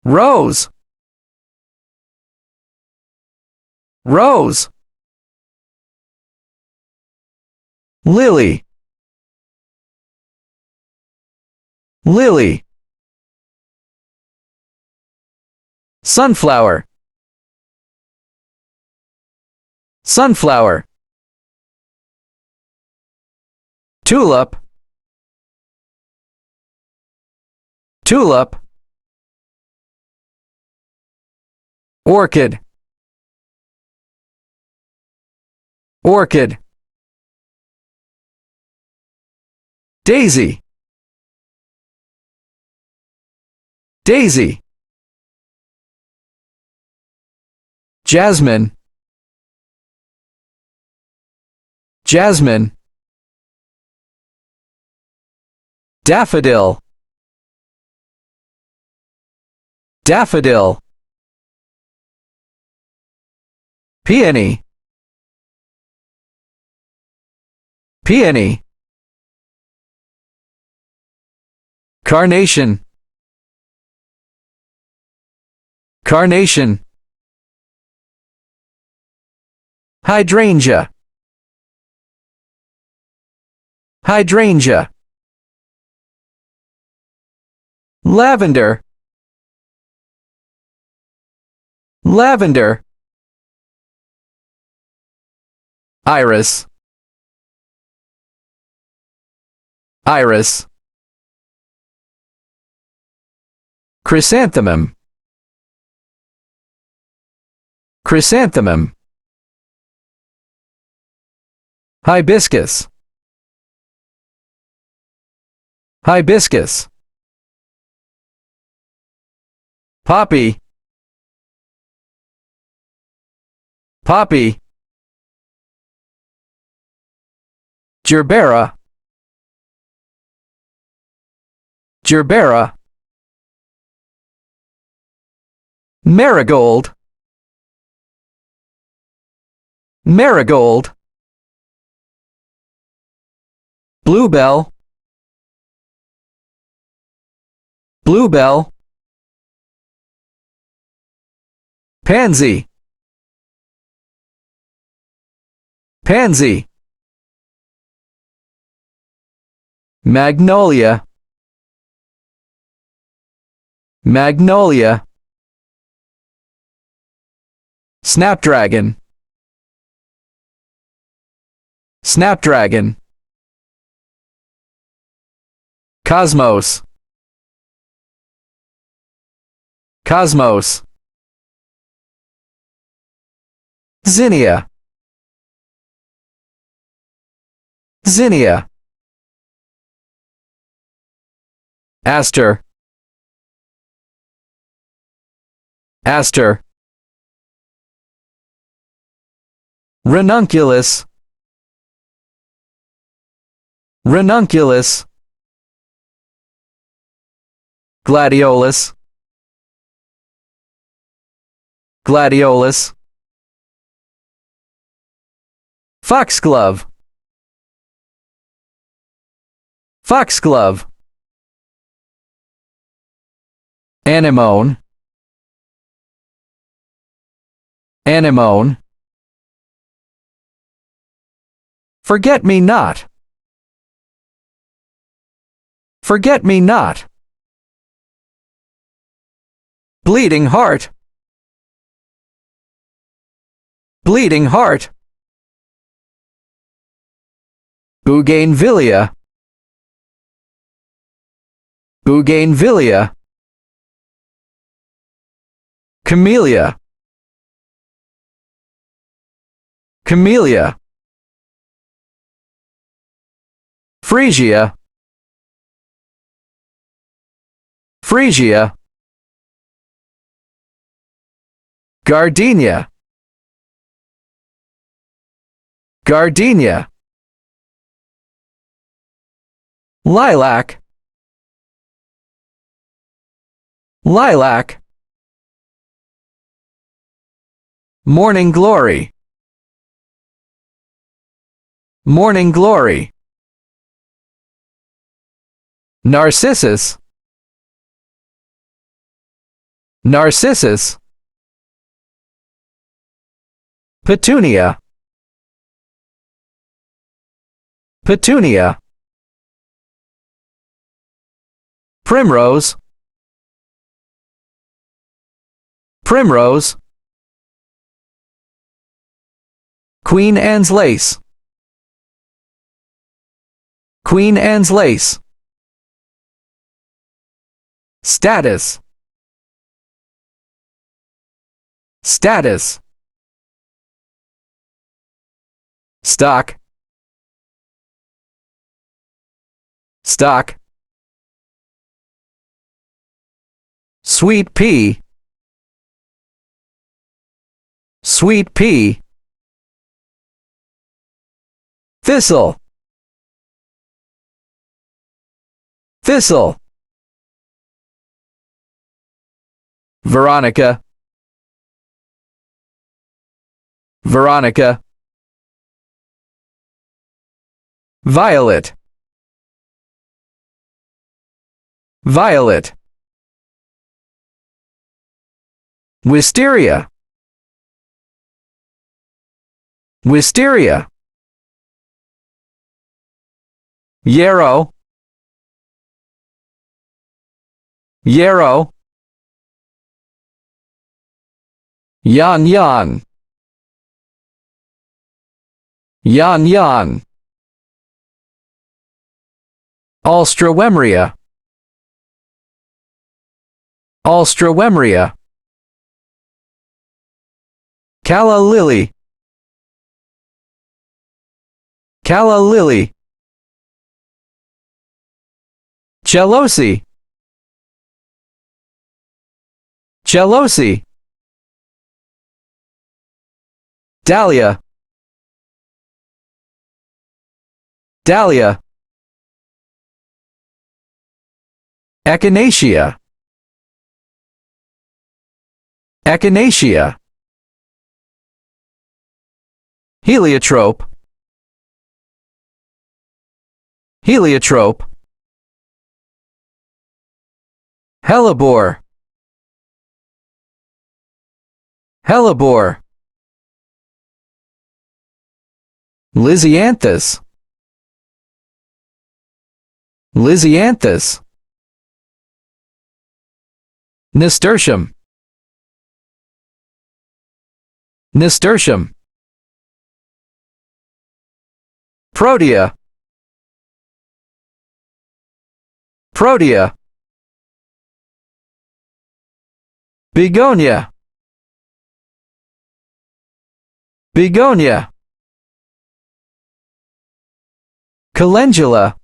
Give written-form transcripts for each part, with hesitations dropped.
Rose. Rose. Lily. Lily. Sunflower. Sunflower. Tulip. Tulip. Orchid. Orchid. Daisy. Daisy. Jasmine. Jasmine. Daffodil. Daffodil. Peony. Peony. Carnation. Carnation. Hydrangea. Hydrangea. Lavender. Lavender. Iris. Iris. Chrysanthemum. Chrysanthemum. Hibiscus. Hibiscus. Poppy. Poppy. Gerbera. Gerbera. Marigold. Marigold. Bluebell. Bluebell. Pansy. Pansy. Magnolia. Magnolia. Snapdragon. Snapdragon. Cosmos. Cosmos. Zinnia. Zinnia. Aster. Aster. Ranunculus. Ranunculus. Gladiolus. Gladiolus. Foxglove. Foxglove. Anemone. Anemone. Forget-me-not. Forget-me-not. Bleeding heart. Bleeding heart. Bougainvillea. Bougainvillea. Camellia. Camellia. Freesia. Freesia. Gardenia. Gardenia. Lilac. Lilac. Morning glory. Morning glory. Narcissus. narcissus, petunia, petunia, primrose, primrose, Queen Anne's lace, Queen Anne's lace, status, status, stock, stock, sweet pea, sweet pea, thistle, thistle, Veronica, Veronica, violet, violet, wisteria, wisteria, yarrow, yarrow, yan yan, yan yan, alströmeria, alströmeria, calla lily, calla lily, celosi, celosi, dahlia, dahlia, echinacea, echinacea, heliotrope, heliotrope, hellebore, hellebore, lisianthus, lisianthus, nasturtium, nasturtium, protea, protea, begonia, begonia, calendula,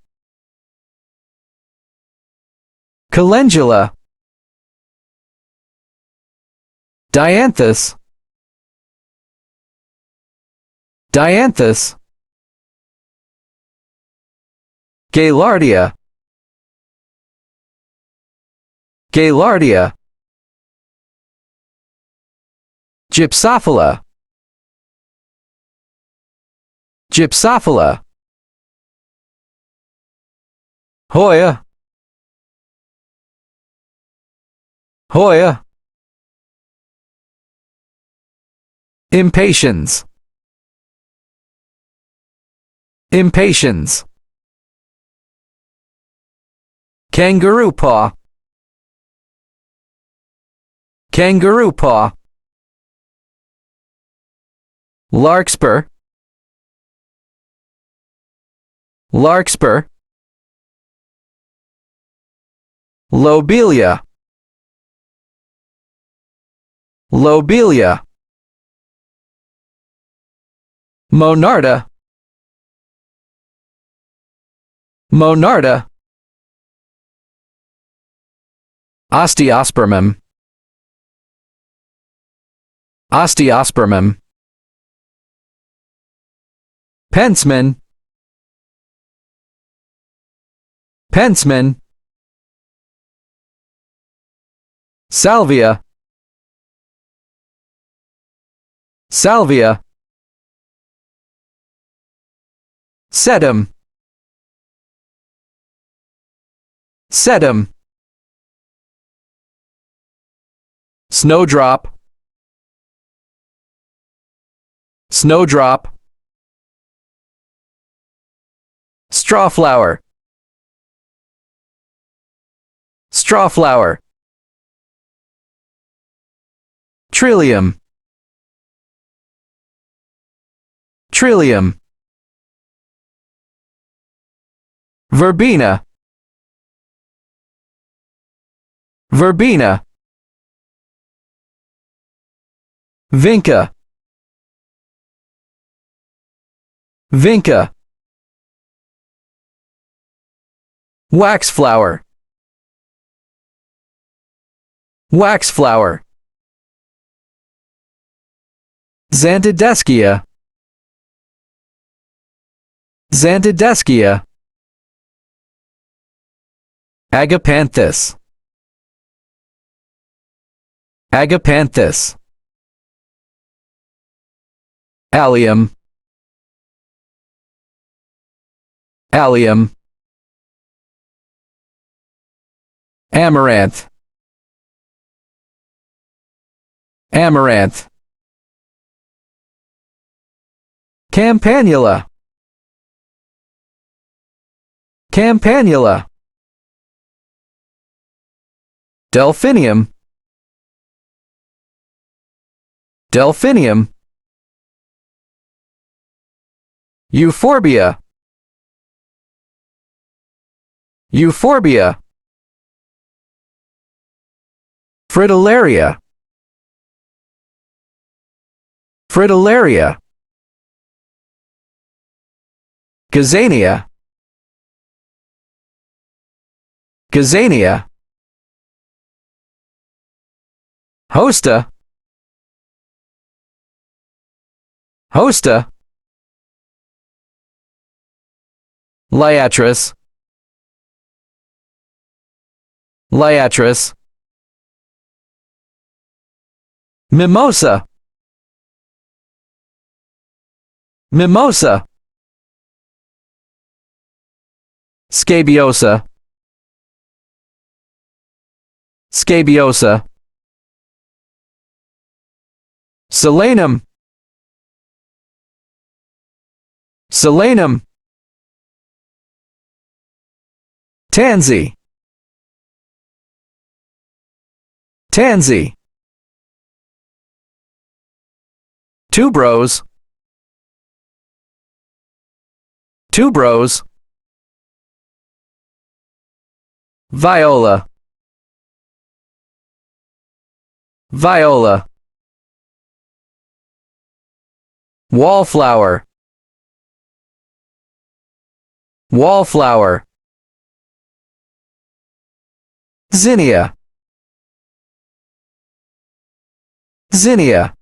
calendula, dianthus, dianthus, gaillardia, gaillardia, gypsophila, gypsophila, hoya, hoya, impatiens, impatiens, kangaroo paw, kangaroo paw, larkspur, larkspur, lobelia, lobelia, monarda, monarda, osteospermum, osteospermum, pensman, pensman, salvia, salvia, sedum, sedum, snowdrop, snowdrop, strawflower, strawflower, trillium, trillium, verbena, verbena, vinca, vinca, waxflower, waxflower, xantideschia, xantideschia, agapanthus, agapanthus, allium, allium, amaranth, amaranth, campanula, campanula, delphinium, delphinium, euphorbia, euphorbia, fritillaria, fritillaria, gazania, gazania, hosta, hosta, liatris, liatris, mimosa, mimosa, scabiosa, scabiosa, solanum, solanum, tansy, tansy, tuberose, tuberose, viola, viola, wallflower, wallflower, zinnia, zinnia,